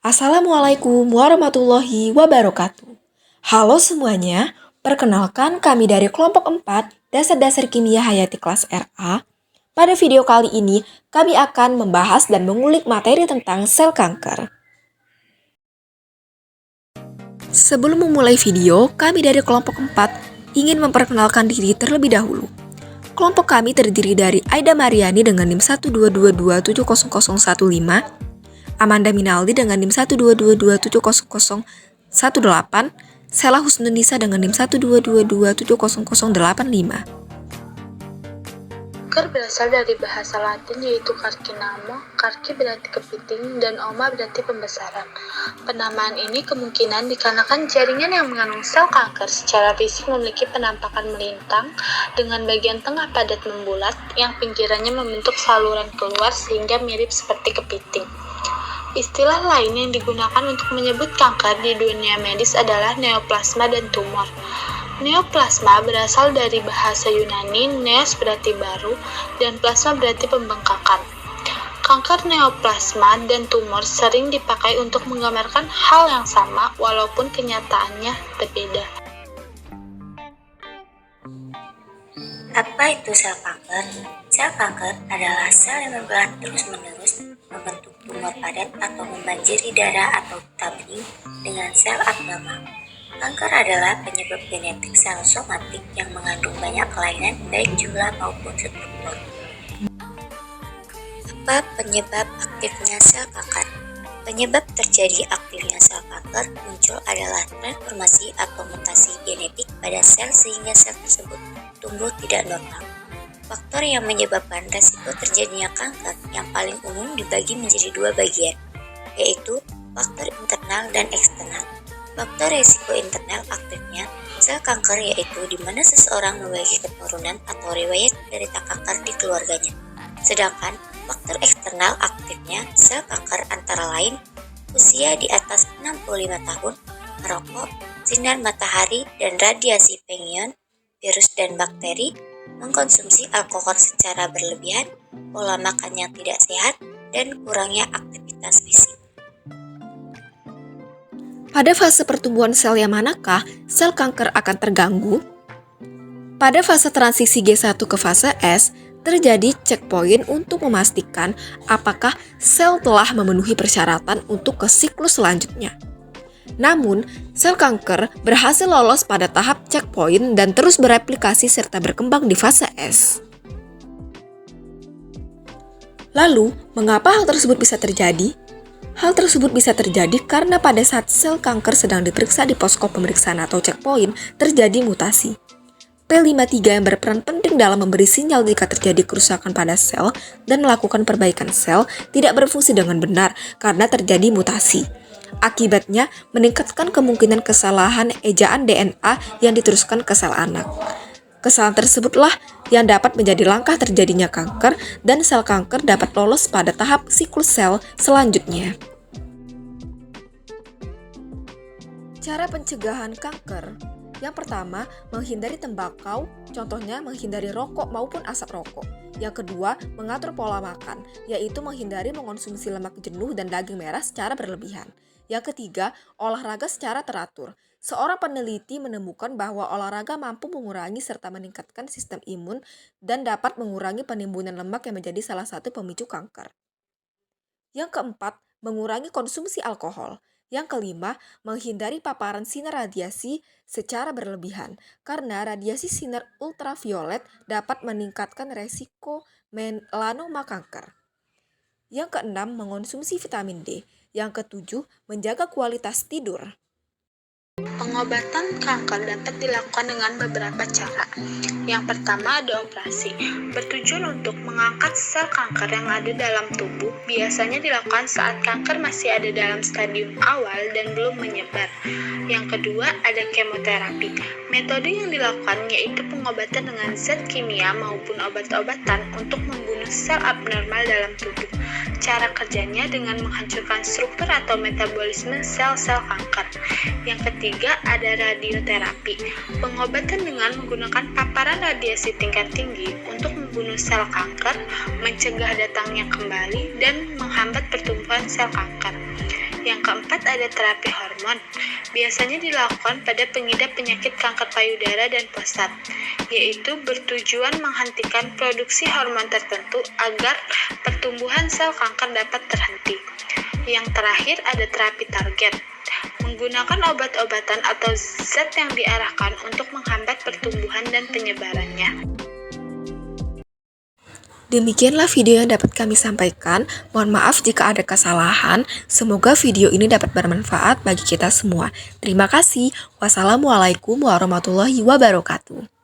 Assalamualaikum warahmatullahi wabarakatuh. Halo semuanya, perkenalkan kami dari kelompok 4 Dasar-Dasar Kimia Hayati kelas RA. Pada video kali ini, kami akan membahas dan mengulik materi tentang sel kanker. Sebelum memulai video, kami dari kelompok 4 ingin memperkenalkan diri terlebih dahulu. Kelompok kami terdiri dari Aida Mariani dengan NIM 122270015, Amanda Minaldi dengan NIM 122270018, Sela Husnunisa dengan NIM 122270085. Kanker berasal dari bahasa Latin yaitu carcinamo, carci berarti kepiting, dan oma berarti pembesaran. Penamaan ini kemungkinan dikarenakan jaringan yang mengandung sel kanker secara fisik memiliki penampakan melintang dengan bagian tengah padat membulat yang pinggirannya membentuk saluran keluar sehingga mirip seperti kepiting. Istilah lain yang digunakan untuk menyebut kanker di dunia medis adalah neoplasma dan tumor. Neoplasma berasal dari bahasa Yunani, neos berarti baru, dan plasma berarti pembengkakan. Kanker neoplasma dan tumor sering dipakai untuk menggambarkan hal yang sama walaupun kenyataannya berbeda. Apa itu sel kanker? Sel kanker adalah sel yang bergerak terus-menerus membentuk tumor padat atau membanjiri darah atau tabung dengan sel abnormal. Kanker adalah penyebab genetik sel somatik yang mengandung banyak kelainan baik jumlah maupun struktur. Apa penyebab aktifnya sel kanker? Penyebab terjadi aktifnya sel kanker muncul adalah transformasi atau mutasi genetik pada sel sehingga sel tersebut tumbuh tidak normal. Faktor yang menyebabkan resiko terjadinya kanker yang paling umum dibagi menjadi dua bagian, yaitu faktor internal dan eksternal. Faktor resiko internal aktifnya sel kanker yaitu di mana seseorang memiliki keturunan atau riwayat penderita kanker di keluarganya. Sedangkan faktor eksternal aktifnya sel kanker antara lain usia di atas 65 tahun, merokok, sinar matahari dan radiasi penion, virus dan bakteri, mengkonsumsi alkohol secara berlebihan, pola makan yang tidak sehat, dan kurangnya aktivitas fisik. Pada fase pertumbuhan sel yang manakah sel kanker akan terganggu? Pada fase transisi G1 ke fase S, terjadi checkpoint untuk memastikan apakah sel telah memenuhi persyaratan untuk ke siklus selanjutnya. Namun, sel kanker berhasil lolos pada tahap checkpoint dan terus bereplikasi serta berkembang di fase S. Lalu, mengapa hal tersebut bisa terjadi? Hal tersebut bisa terjadi karena pada saat sel kanker sedang diperiksa di posko pemeriksaan atau checkpoint, terjadi mutasi. P53 yang berperan penting dalam memberi sinyal jika terjadi kerusakan pada sel dan melakukan perbaikan sel tidak berfungsi dengan benar karena terjadi mutasi. Akibatnya, meningkatkan kemungkinan kesalahan ejaan DNA yang diteruskan ke sel anak. Kesalahan tersebutlah yang dapat menjadi langkah terjadinya kanker dan sel kanker dapat lolos pada tahap siklus sel selanjutnya. Cara pencegahan kanker. Yang pertama, menghindari tembakau, contohnya menghindari rokok maupun asap rokok. Yang kedua, mengatur pola makan, yaitu menghindari mengonsumsi lemak jenuh dan daging merah secara berlebihan. Yang ketiga, olahraga secara teratur. Seorang peneliti menemukan bahwa olahraga mampu mengurangi serta meningkatkan sistem imun dan dapat mengurangi penimbunan lemak yang menjadi salah satu pemicu kanker. Yang keempat, mengurangi konsumsi alkohol. Yang kelima, menghindari paparan sinar radiasi secara berlebihan, karena radiasi sinar ultraviolet dapat meningkatkan resiko melanoma kanker. Yang keenam, mengonsumsi vitamin D. Yang ketujuh, menjaga kualitas tidur. Pengobatan kanker dapat dilakukan dengan beberapa cara. Yang pertama ada operasi, bertujuan untuk mengangkat sel kanker yang ada dalam tubuh. Biasanya dilakukan saat kanker masih ada dalam stadium awal dan belum menyebar. Yang kedua ada kemoterapi. Metode yang dilakukan yaitu pengobatan dengan zat kimia maupun obat-obatan untuk membunuh sel abnormal dalam tubuh. Cara kerjanya dengan menghancurkan struktur atau metabolisme sel-sel kanker. Yang ketiga ada radioterapi, pengobatan dengan menggunakan paparan radiasi tingkat tinggi untuk membunuh sel kanker, mencegah datangnya kembali, dan menghambat pertumbuhan sel kanker. Yang keempat ada terapi hormon. Biasanya dilakukan pada pengidap penyakit kanker payudara dan prostat, yaitu bertujuan menghentikan produksi hormon tertentu agar pertumbuhan sel kanker dapat terhenti. Yang terakhir ada terapi target. Menggunakan obat-obatan atau zat yang diarahkan untuk menghambat pertumbuhan dan penyebarannya. Demikianlah video yang dapat kami sampaikan. Mohon maaf jika ada kesalahan. Semoga video ini dapat bermanfaat bagi kita semua. Terima kasih. Wassalamualaikum warahmatullahi wabarakatuh.